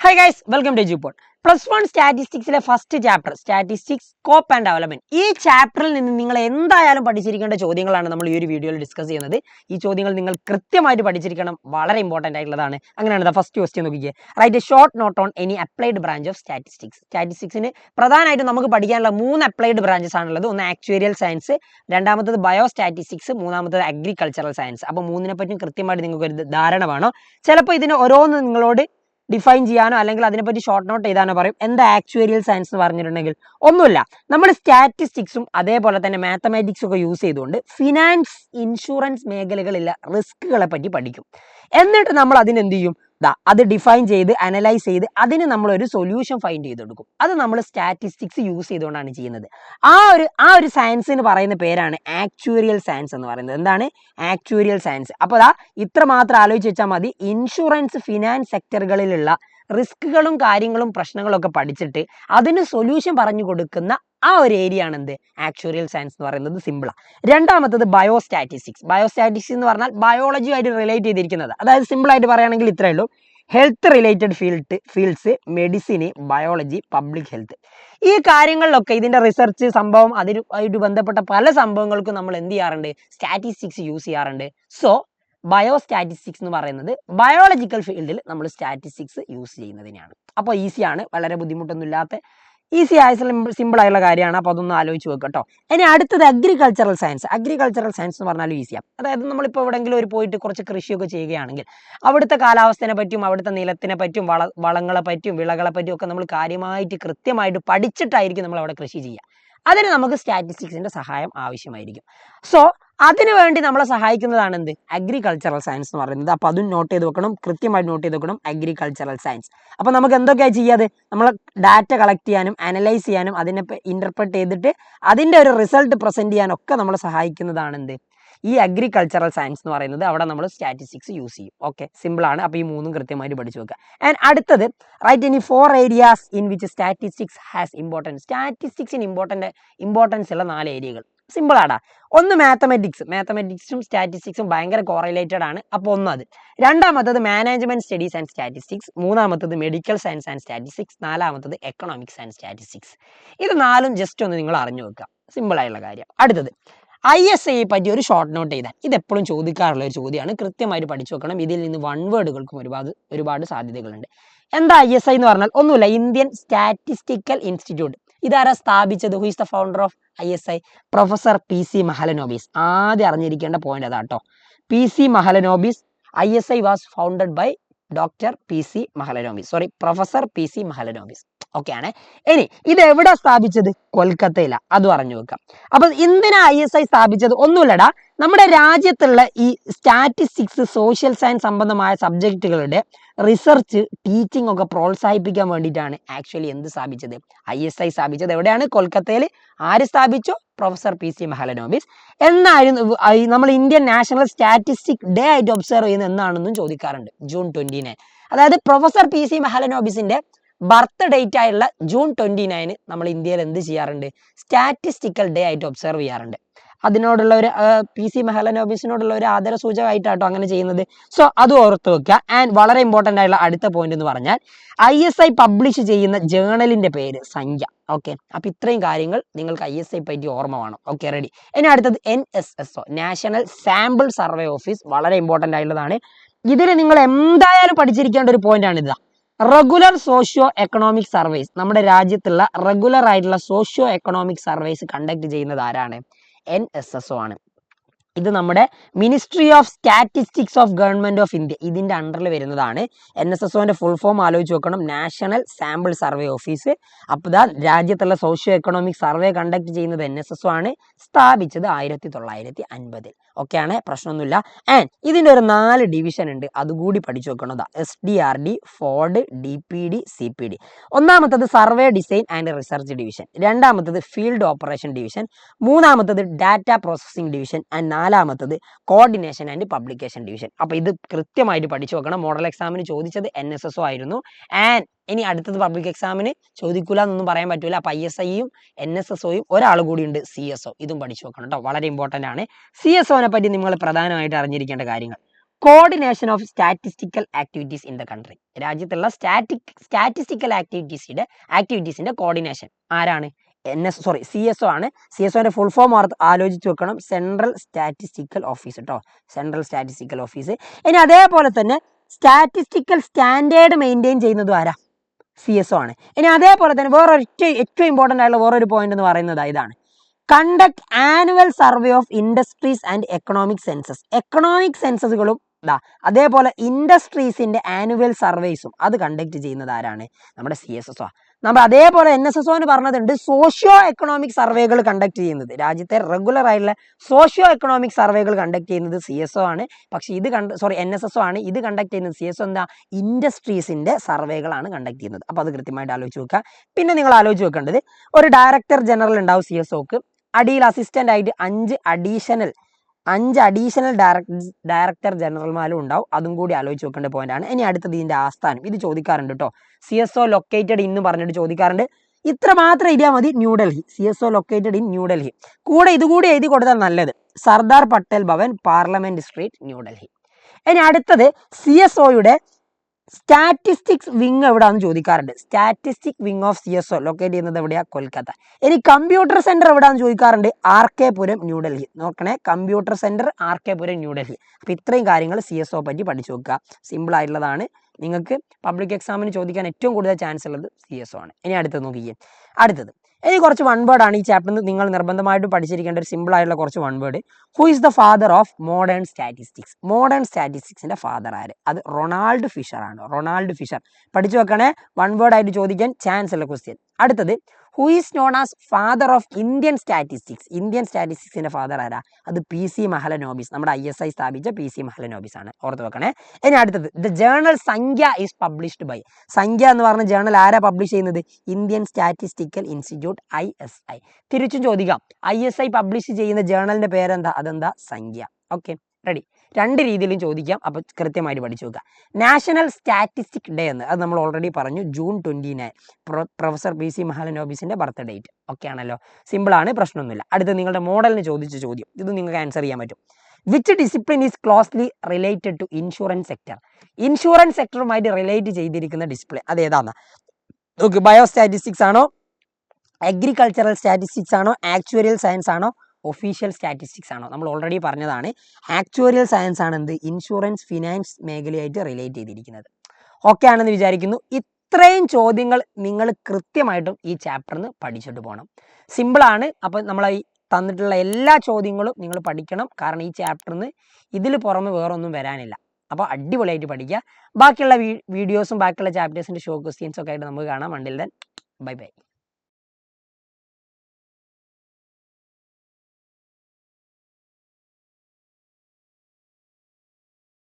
Hi guys, welcome to Jupon. +1 സ്റ്റാറ്റിസ്റ്റിക്സിലെ first chapter statistics scope and development. ഈ ചാപ്റ്ററിൽ നിന്ന് നിങ്ങൾ എന്തായാലും പഠിച്ചിരിക്കേണ്ട ചോദ്യങ്ങളാണ് നമ്മൾ ഈ ഒരു വീഡിയോയിൽ ഡിസ്കസ് ചെയ്യുന്നത്. ഈ ചോദ്യങ്ങൾ നിങ്ങൾ കൃത്യമായിട്ട് പഠിച്ചിരിക്കണം, വളരെ ഇമ്പോർട്ടന്റ് ആയിട്ടുള്ളതാണ്. അങ്ങനെയാണ് ഫസ്റ്റ് ക്വസ്റ്റ്യൻ നോക്കിക്കേ. Write a short note on any applied branch of statistics. സ്റ്റാറ്റിസ്റ്റിക്സിന് പ്രധാനമായിട്ടും നമുക്ക് പഠിക്കാനുള്ള 3 അപ്ലൈഡ് ബ്രാഞ്ചസ് ആണുള്ളത്. ഒന്ന് ആക്ച്വറിയൽ സയൻസ്, രണ്ടാമത്തത് ബയോ സ്റ്റാറ്റിസ്റ്റിക്സ്, മൂന്നാമത്തത് അഗ്രികൾച്ചറൽ സയൻസ്. അപ്പോൾ മൂന്നിനെ പറ്റിയും കൃത്യമായിട്ട് നിങ്ങൾക്ക് ഒരു ധാരണ വേണം. ചിലപ്പോൾ ഇതിന് ഓരോന്ന് നിങ്ങളോട് ഡിഫൈൻ ചെയ്യാനോ അല്ലെങ്കിൽ അതിനെപ്പറ്റി ഷോർട്ട് നോട്ട് ചെയ്താനോ പറയും. എന്താ ആക്ച്വറിയൽ സയൻസ് എന്ന് പറഞ്ഞിട്ടുണ്ടെങ്കിൽ ഒന്നുമില്ല, നമ്മൾ സ്റ്റാറ്റിസ്റ്റിക്സും അതേപോലെ തന്നെ മാത്തമാറ്റിക്സും ഒക്കെ യൂസ് ചെയ്തുകൊണ്ട് ഫിനാൻസ്, ഇൻഷുറൻസ് മേഖലകളിലെ റിസ്കുകളെ പറ്റി പഠിക്കും. എന്നിട്ട് നമ്മൾ അതിനെന്ത് ചെയ്യും, അത് ഡിഫൈൻ ചെയ്ത് അനലൈസ് ചെയ്ത് അതിന് നമ്മളൊരു സൊല്യൂഷൻ ഫൈൻഡ് ചെയ്തെടുക്കും. അത് നമ്മൾ സ്റ്റാറ്റിസ്റ്റിക്സ് യൂസ് ചെയ്തുകൊണ്ടാണ് ചെയ്യുന്നത്. ആ ഒരു സയൻസിന് പറയുന്ന പേരാണ് ആക്ച്വറിയൽ സയൻസ് എന്ന് പറയുന്നത്. എന്താണ് ആക്ച്വറിയൽ സയൻസ്? അപ്പോൾ ഇത്ര മാത്രം ആലോചിച്ച് വെച്ചാൽ മതി. ഇൻഷുറൻസ്, ഫിനാൻസ് സെക്ടറുകളിലുള്ള റിസ്കുകളും കാര്യങ്ങളും പ്രശ്നങ്ങളും ഒക്കെ പഠിച്ചിട്ട് അതിന് സൊല്യൂഷൻ പറഞ്ഞു കൊടുക്കുന്ന ആ ഒരു ഏരിയ ആണ് എന്ത് ആക്ച്വറിയൽ സയൻസ് എന്ന് പറയുന്നത്. സിമ്പിളാണ്. രണ്ടാമത്തത് ബയോ സ്റ്റാറ്റിസ്റ്റിക്സ്. ബയോ സ്റ്റാറ്റിസ്റ്റിക്സ് എന്ന് പറഞ്ഞാൽ ബയോളജിയുമായിട്ട് റിലേറ്റ് ചെയ്തിരിക്കുന്നത്. അതായത് സിമ്പിൾ ആയിട്ട് പറയുകയാണെങ്കിൽ ഇത്രയേ ഉള്ളൂ. Health related fields, medicine, biology, public health, ഈ കാര്യങ്ങളിലൊക്കെ ഇതിന്റെ റിസർച്ച് സംഭവം അതിനുമായിട്ട് ബന്ധപ്പെട്ട പല സംഭവങ്ങൾക്കും നമ്മൾ എന്ത് ചെയ്യാറുണ്ട്, സ്റ്റാറ്റിസ്റ്റിക്സ് യൂസ് ചെയ്യാറുണ്ട്. സോ ബയോ സ്റ്റാറ്റിസ്റ്റിക്സ് എന്ന് പറയുന്നത് ബയോളജിക്കൽ ഫീൽഡിൽ നമ്മൾ സ്റ്റാറ്റിസ്റ്റിക്സ് യൂസ് ചെയ്യുന്നതിനാണ്. അപ്പോൾ ഈസിയാണ്, വളരെ ബുദ്ധിമുട്ടൊന്നും ഇല്ലാത്ത ഈസി ആയ സിമ്പിൾ ആയുള്ള കാര്യമാണ്. അപ്പോൾ അതൊന്നും ആലോചിച്ച് വെക്കുക കേട്ടോ. ഇനി അടുത്തത് അഗ്രികൾച്ചറൽ സയൻസ്. അഗ്രികൾച്ചറൽ സയൻസ് എന്ന് പറഞ്ഞാൽ ഈസിയാണ്. അതായത് നമ്മളിപ്പോൾ എവിടെയെങ്കിലും പോയിട്ട് കുറച്ച് കൃഷിയൊക്കെ ചെയ്യുകയാണെങ്കിൽ അവിടുത്തെ കാലാവസ്ഥയെ പറ്റിയും അവിടുത്തെ നിലത്തിനെ പറ്റിയും വളങ്ങളെ പറ്റിയും വിളകളെ പറ്റിയും ഒക്കെ നമ്മൾ കാര്യമായിട്ട് കൃത്യമായിട്ട് പഠിച്ചിട്ടായിരിക്കും നമ്മൾ അവിടെ കൃഷി ചെയ്യുക. അതിന് നമുക്ക് സ്റ്റാറ്റിസ്റ്റിക്സിന്റെ സഹായം ആവശ്യമായിരിക്കും. സോ അതിനു വേണ്ടി നമ്മളെ സഹായിക്കുന്നതാണ് എന്ത് അഗ്രികൾച്ചറൽ സയൻസ് എന്ന് പറയുന്നത്. അപ്പോൾ അതും നോട്ട് ചെയ്ത് വെക്കണം, കൃത്യമായിട്ട് നോട്ട് ചെയ്ത് വെക്കണം, അഗ്രികൾച്ചറൽ സയൻസ്. അപ്പോൾ നമുക്ക് എന്തൊക്കെയാണ് ചെയ്യാതെ, നമ്മൾ ഡാറ്റ കളക്ട് ചെയ്യാനും അനലൈസ് ചെയ്യാനും അതിനെ ഇന്റർപ്രറ്റ് ചെയ്തിട്ട് അതിന്റെ ഒരു റിസൾട്ട് പ്രസന്റ് ചെയ്യാനൊക്കെ നമ്മളെ സഹായിക്കുന്നതാണ് എന്ത് ഈ അഗ്രികൾച്ചറൽ സയൻസ് എന്ന് പറയുന്നത്. അവിടെ നമ്മൾ സ്റ്റാറ്റിസ്റ്റിക്സ് യൂസ് ചെയ്യും. ഓക്കെ, സിമ്പിൾ ആണ്. അപ്പോൾ ഈ മൂന്നും കൃത്യമായിട്ട് പഠിച്ചു വെക്കുക. ആൻഡ് അടുത്തത് റൈറ്റ് ഇനി 4 areas in which statistics has importance. സ്റ്റാറ്റിസ്റ്റിക്സിന് ഇമ്പോർട്ടൻസ് ഉള്ള 4 ഏരിയകൾ. സിമ്പിൾ ആടാ. ഒന്ന് മാത്തമാറ്റിക്സും സ്റ്റാറ്റിസ്റ്റിക്സും ഭയങ്കര കോറിലേറ്റഡ് ആണ്. അപ്പോൾ അത്. രണ്ടാമത്തത് മാനേജ്മെന്റ് സ്റ്റഡീസ് ആൻഡ് സ്റ്റാറ്റിസ്റ്റിക്സ്. മൂന്നാമത്തത് മെഡിക്കൽ സയൻസ് ആൻഡ് സ്റ്റാറ്റിസ്റ്റിക്സ്. നാലാമത്തത് എക്കണോമിക്സ് ആൻഡ് സ്റ്റാറ്റിസ്റ്റിക്സ്. ഇത് 4ഉം ജസ്റ്റ് ഒന്ന് നിങ്ങൾ അറിഞ്ഞു വെക്കുക. സിമ്പിൾ ആയുള്ള കാര്യം. അടുത്തത് ISI പറ്റി ഒരു ഷോർട്ട് നോട്ട് ചെയ്താൽ. ഇത് എപ്പോഴും ചോദിക്കാറുള്ള ഒരു ചോദ്യമാണ്. കൃത്യമായിട്ട് പഠിച്ചു വെക്കണം. ഇതിൽ നിന്ന് 1 വേർഡുകൾക്കും ഒരുപാട് സാധ്യതകളുണ്ട്. എന്താ ISI എന്ന് പറഞ്ഞാൽ ഒന്നുമില്ല, ഇന്ത്യൻ സ്റ്റാറ്റിസ്റ്റിക്കൽ ഇൻസ്റ്റിറ്റ്യൂട്ട്. ഇതാരാ സ്ഥാപിച്ചത്? Who is the founder of ISI? Professor PC Mahalanobis. ആദ്യം അറിഞ്ഞിരിക്കേണ്ട പോയിന്റ് അതാട്ടോ. PC Mahalanobis. ISI was founded by doctor PC Mahalanobis. Sorry, professor PC Mahalanobis. Okay ആണ്. ഇനി ഇത് എവിടെ സ്ഥാപിച്ചത്? കൊൽക്കത്തയില. അതും അറിഞ്ഞു വെക്കാം. അപ്പൊ എന്തിനാ ISI സ്ഥാപിച്ചത്? ഒന്നുമില്ലടാ, നമ്മുടെ രാജ്യത്തുള്ള ഈ സ്റ്റാറ്റിസ്റ്റിക്സ്, സോഷ്യൽ സയൻസ് സംബന്ധമായ സബ്ജക്റ്റുകളുടെ റിസർച്ച്, ടീച്ചിങ് ഒക്കെ പ്രോത്സാഹിപ്പിക്കാൻ വേണ്ടിയിട്ടാണ് ആക്ച്വലി എന്ത് സ്ഥാപിച്ചത്? ISI സ്ഥാപിച്ചത്. എവിടെയാണ്? കൊൽക്കത്തയിൽ. ആര് സ്ഥാപിച്ചു? Professor PC Mahalanobis. എന്നായിരുന്നു നമ്മൾ ഇന്ത്യൻ നാഷണൽ സ്റ്റാറ്റിസ്റ്റിക് ഡേ ആയിട്ട് ഒബ്സർവ് ചെയ്യുന്നത് എന്നാണെന്നും ചോദിക്കാറുണ്ട്. ജൂൺ 29. അതായത് പ്രൊഫസർ PC മഹലനോബിസിന്റെ ബർത്ത് ഡേറ്റ് ആയുള്ള ജൂൺ 29 നമ്മൾ ഇന്ത്യയിൽ എന്ത് ചെയ്യാറുണ്ട്? സ്റ്റാറ്റിസ്റ്റിക്കൽ ഡേ ആയിട്ട് ഒബ്സർവ് ചെയ്യാറുണ്ട്. അതിനോടുള്ള ഒരു PC മഹലനോബിസിനോടുള്ള ഒരു ആദര സൂചകമായിട്ടാട്ടോ അങ്ങനെ ചെയ്യുന്നത്. സോ അത് ഓർത്ത് വെക്കുക. ആൻഡ് വളരെ ഇമ്പോർട്ടൻ്റ് ആയിട്ടുള്ള അടുത്ത പോയിന്റ് എന്ന് പറഞ്ഞാൽ ISI പബ്ലിഷ് ചെയ്യുന്ന ജേണലിന്റെ പേര് സംഖ്യ. ഓക്കെ, അപ്പൊ ഇത്രയും കാര്യങ്ങൾ നിങ്ങൾക്ക് ISI പറ്റി ഓർമ്മ വേണം. Okay, ready. ഇനി അടുത്തത് NSSO, national sample survey office. വളരെ ഇമ്പോർട്ടൻ്റ് ആയിട്ടുള്ളതാണ്. ഇതിൽ നിങ്ങൾ എന്തായാലും പഠിച്ചിരിക്കേണ്ട ഒരു പോയിന്റ് ആണ് ഇത്. Regular socio economic surveys. നമ്മുടെ രാജ്യത്തുള്ള റെഗുലർ ആയിട്ടുള്ള സോഷ്യോ എക്കണോമിക് സർവേസ് കണ്ടക്ട് ചെയ്യുന്നത് ആരാണ്? NSSO ആണ്. ഇത് നമ്മുടെ ministry of statistics of government of India, ഇതിന്റെ അണ്ടറിൽ വരുന്നതാണ്. NSSOന്റെ ഫുൾ ഫോം ആലോചിച്ച് നോക്കണം. National sample survey office. അപ്പോൾ രാജ്യത്തുള്ള സോഷ്യോ എക്കണോമിക് സർവേ കണ്ടക്ട് ചെയ്യുന്നത് NSSO ആണ്. സ്ഥാപിച്ചത് 1950. ഓക്കെയാണ്, പ്രശ്നമൊന്നുമില്ല. ആൻഡ് ഇതിന്റെ ഒരു 4 ഡിവിഷൻ ഉണ്ട്, അതുകൂടി പഠിച്ചു വെക്കണം. SDRD, Ford, DPD, CPD. ഒന്നാമത്തത് survey design and research division. രണ്ടാമത്തത് ഫീൽഡ് ഓപ്പറേഷൻ ഡിവിഷൻ. മൂന്നാമത്തത് ഡാറ്റ പ്രോസസിംഗ് ഡിവിഷൻ. ആൻഡ് നാലാമത്തത് കോർഡിനേഷൻ ആൻഡ് പബ്ലിക്കേഷൻ ഡിവിഷൻ. അപ്പൊ ഇത് കൃത്യമായിട്ട് പഠിച്ചു വെക്കണം. മോഡൽ എക്സാമിന് ചോദിച്ചത് NSSO ആയിരുന്നു. ആൻഡ് ഇനി അടുത്തത് പബ്ലിക് എക്സാമിന് ചോദിക്കൂല എന്നൊന്നും പറയാൻ പറ്റൂല. അപ്പൊ ISIയും NSSOയും ഒരാൾ കൂടി ഉണ്ട്, CSO. ഇതും പഠിച്ചു വെക്കണം കേട്ടോ, വളരെ ഇമ്പോർട്ടന്റ് ആണ്. CSOനെ പറ്റി നിങ്ങൾ പ്രധാനമായിട്ട് അറിഞ്ഞിരിക്കേണ്ട കാര്യങ്ങൾ. Coordination of statistical activities in the country. രാജ്യത്തുള്ള സ്റ്റാറ്റിസ്റ്റിക്കൽ ആക്ടിവിറ്റീസിന്റെ കോർഡിനേഷൻ ആരാണ്? CSO ആണ്. CSOന്റെ ഫുൾ ഫോം ആലോചിച്ച് വെക്കണം. സെൻട്രൽ സ്റ്റാറ്റിസ്റ്റിക്കൽ ഓഫീസ് കേട്ടോ, സെൻട്രൽ സ്റ്റാറ്റിസ്റ്റിക്കൽ ഓഫീസ്. ഇനി അതേപോലെ തന്നെ സ്റ്റാറ്റിസ്റ്റിക്കൽ സ്റ്റാൻഡേർഡ് മെയിൻറ്റെയിൻ ചെയ്യുന്നതും ആരാ? CSO ആണ്. ഇനി അതേപോലെ തന്നെ ഏറ്റവും ഇമ്പോർട്ടൻ്റ് ആയിട്ടുള്ള വേറൊരു പോയിന്റ് എന്ന് പറയുന്നത് ഇതാണ്, conduct annual survey of industries and economic census. Economic സെൻസസുകളും അതേപോലെ ഇൻഡസ്ട്രീസിന്റെ ആനുവൽ സർവേസും അത് കണ്ടക്ട് ചെയ്യുന്നത് ആരാണ്? നമ്മുടെ CSO. നമ്മൾ അതേപോലെ NSSO പറഞ്ഞതുണ്ട് സോഷ്യോ എക്കണോമിക് സർവേകൾ കണ്ടക്ട് ചെയ്യുന്നത്, രാജ്യത്തെ റെഗുലർ ആയിട്ടുള്ള സോഷ്യോ എക്കണോമിക് സർവേകൾ കണ്ടക്ട് ചെയ്യുന്നത് CSO ആണ്. പക്ഷെ NSSO ആണ്. ഇത് കണ്ടക്ട് ചെയ്യുന്നത് CSO ഇൻഡസ്ട്രീസിന്റെ സർവേകളാണ് കണ്ടക്ട് ചെയ്യുന്നത്. അപ്പൊ അത് കൃത്യമായിട്ട് ആലോചിച്ച് വെക്കുക. പിന്നെ നിങ്ങൾ ആലോചിച്ച് വെക്കേണ്ടത്, ഒരു ഡയറക്ടർ ജനറൽ ഉണ്ടാവും CSOക്ക്, അടിയിൽ അസിസ്റ്റന്റ് ആയിട്ട് 5 അഡീഷണൽ ഡയറക്ടർ ജനറൽമാരും ഉണ്ടാവും. അതും കൂടി ആലോചിച്ച് വെക്കേണ്ട പോയിന്റ് ആണ്. ഇനി അടുത്തത് ഇതിന്റെ ആസ്ഥാനം, ഇത് ചോദിക്കാറുണ്ട് കേട്ടോ. CSO ലൊക്കേറ്റഡ് ഇന്ന് പറഞ്ഞിട്ട് ചോദിക്കാറുണ്ട്. ഇത്ര മാത്രം എഴുതിയാൽ മതി, New Delhi. CSO located in New Delhi. കൂടെ ഇതുകൂടി എഴുതി കൊടുത്താൽ നല്ലത്, സർദാർ പട്ടേൽ ഭവൻ, പാർലമെന്റ് സ്ട്രീറ്റ്, ന്യൂഡൽഹി. ഇനി അടുത്തത് CSOയുടെ സ്റ്റാറ്റിസ്റ്റിക്സ് വിങ് എവിടെയാണെന്ന് ചോദിക്കാറുണ്ട്. Statistic wing of CSO locate ചെയ്യുന്നത് എവിടെയാ? കൊൽക്കത്ത. ഇനി കമ്പ്യൂട്ടർ സെന്റർ എവിടെയാണെന്ന് ചോദിക്കാറുണ്ട്. RK പുരം, ന്യൂഡൽഹി. നോക്കണേ, കമ്പ്യൂട്ടർ സെന്റർ RK പുരം, ന്യൂഡൽഹി. അപ്പൊ ഇത്രയും കാര്യങ്ങൾ CSO പറ്റി പഠിച്ചു വെക്കുക. സിമ്പിൾ ആയിട്ടുള്ളതാണ്. നിങ്ങൾക്ക് പബ്ലിക് എക്സാമിന് ചോദിക്കാൻ ഏറ്റവും കൂടുതൽ ചാൻസ് ഉള്ളത് CSO ആണ്. ഇനി അടുത്തത് നോക്കിയേ. അടുത്തത് ഇനി കുറച്ച് വൺ വേർഡ് ആണ് ഈ ചാപ്റ്ററിൽ നിങ്ങൾ നിർബന്ധമായിട്ടും പഠിച്ചിരിക്കേണ്ട ഒരു സിമ്പിൾ ആയിട്ടുള്ള കുറച്ച് one word. Who is the father of modern statistics? Modern സ്റ്റാറ്റിസ്റ്റിക്സിന്റെ ഫാദർ ആര്? അത് റൊണാൾഡ് ഫിഷർ ആണ്. റൊണാൾഡ് ഫിഷർ പഠിച്ചു വെക്കണേ, വൺ വേർഡ് ആയിട്ട് ചോദിക്കാൻ ചാൻസ് ഉള്ള ക്വസ്റ്റ്യൻ. അടുത്തത്, who is known as father of Indian statistics? Indian സ്റ്റാറ്റിസ്റ്റിക്സിന്റെ ഫാദർ ആരാ? അത് PC മഹലനോബിസ്. നമ്മുടെ ISI സ്ഥാപിച്ച PC മഹലനോബിസ് ആണ്. ഓർത്ത് വെക്കണേ. ഇനി അടുത്തത്, ദ ജേർണൽ സംഖ്യ ഈസ് പബ്ലിഷ്ഡ് ബൈ. സംഖ്യ എന്ന് പറഞ്ഞ ജേർണൽ ആരാ പബ്ലിഷ് ചെയ്യുന്നത്? Indian statistical institute, ISI. തിരിച്ചും ചോദിക്കാം, ISI പബ്ലിഷ് ചെയ്യുന്ന ജേർണലിന്റെ പേരെന്താ? അതെന്താ? സംഖ്യ. Okay, ready. രണ്ട് രീതിയിലും ചോദിക്കാം. അപ്പൊ കൃത്യമായിട്ട് പഠിച്ചു വെക്കുക. നാഷണൽ സ്റ്റാറ്റിസ്റ്റിക് ഡേ എന്ന് അത് നമ്മൾ ഓൾറെഡി പറഞ്ഞു, June 29. പ്രൊഫസർ PC മഹലനോബിസിന്റെ ബർത്ത് ഡേറ്റ്. ഓക്കെ ആണല്ലോ, സിമ്പിൾ ആണ്, പ്രശ്നമൊന്നുമില്ല. അടുത്ത് നിങ്ങളുടെ മോഡലിന് ചോദിച്ച ചോദ്യം, ഇത് നിങ്ങൾക്ക് ആൻസർ ചെയ്യാൻ പറ്റും. Which discipline is closely related to insurance sector? Insurance സെക്ടറുമായിട്ട് റിലേറ്റ് ചെയ്തിരിക്കുന്ന ഡിസിപ്ലിൻ അതേതാന്ന് നോക്ക്. ബയോ സ്റ്റാറ്റിസ്റ്റിക്സ് ആണോ, അഗ്രികൾച്ചറൽ സ്റ്റാറ്റിസ്റ്റിക്സ് ആണോ, ആക്ച്വറിയൽ സയൻസ് ആണോ, ഒഫീഷ്യൽ സ്റ്റാറ്റിസ്റ്റിക്സ് ആണോ? നമ്മൾ ഓൾറെഡി പറഞ്ഞതാണ്, ആക്ച്വറിയൽ സയൻസ് ആണ് എന്ത്? ഇൻഷുറൻസ് ഫിനാൻസ് മേഖലയായിട്ട് റിലേറ്റ് ചെയ്തിരിക്കുന്നത്. ഓക്കെ ആണെന്ന് വിചാരിക്കുന്നു. ഇത്രയും ചോദ്യങ്ങൾ നിങ്ങൾ കൃത്യമായിട്ടും ഈ ചാപ്റ്ററിന് പഠിച്ചിട്ട് പോകണം. സിമ്പിളാണ്. അപ്പം നമ്മൾ ഈ തന്നിട്ടുള്ള എല്ലാ ചോദ്യങ്ങളും നിങ്ങൾ പഠിക്കണം. കാരണം ഈ ചാപ്റ്ററിന് ഇതിൽ പുറമെ വേറൊന്നും വരാനില്ല. അപ്പോൾ അടിപൊളിയായിട്ട് പഠിക്കുക. ബാക്കിയുള്ള വീഡിയോസും ബാക്കിയുള്ള ചാപ്റ്റേഴ്സിൻ്റെ ഷോ ക്വസ്റ്റ്യൻസും ഒക്കെ ആയിട്ട് നമുക്ക് കാണാം. Until then bye bye.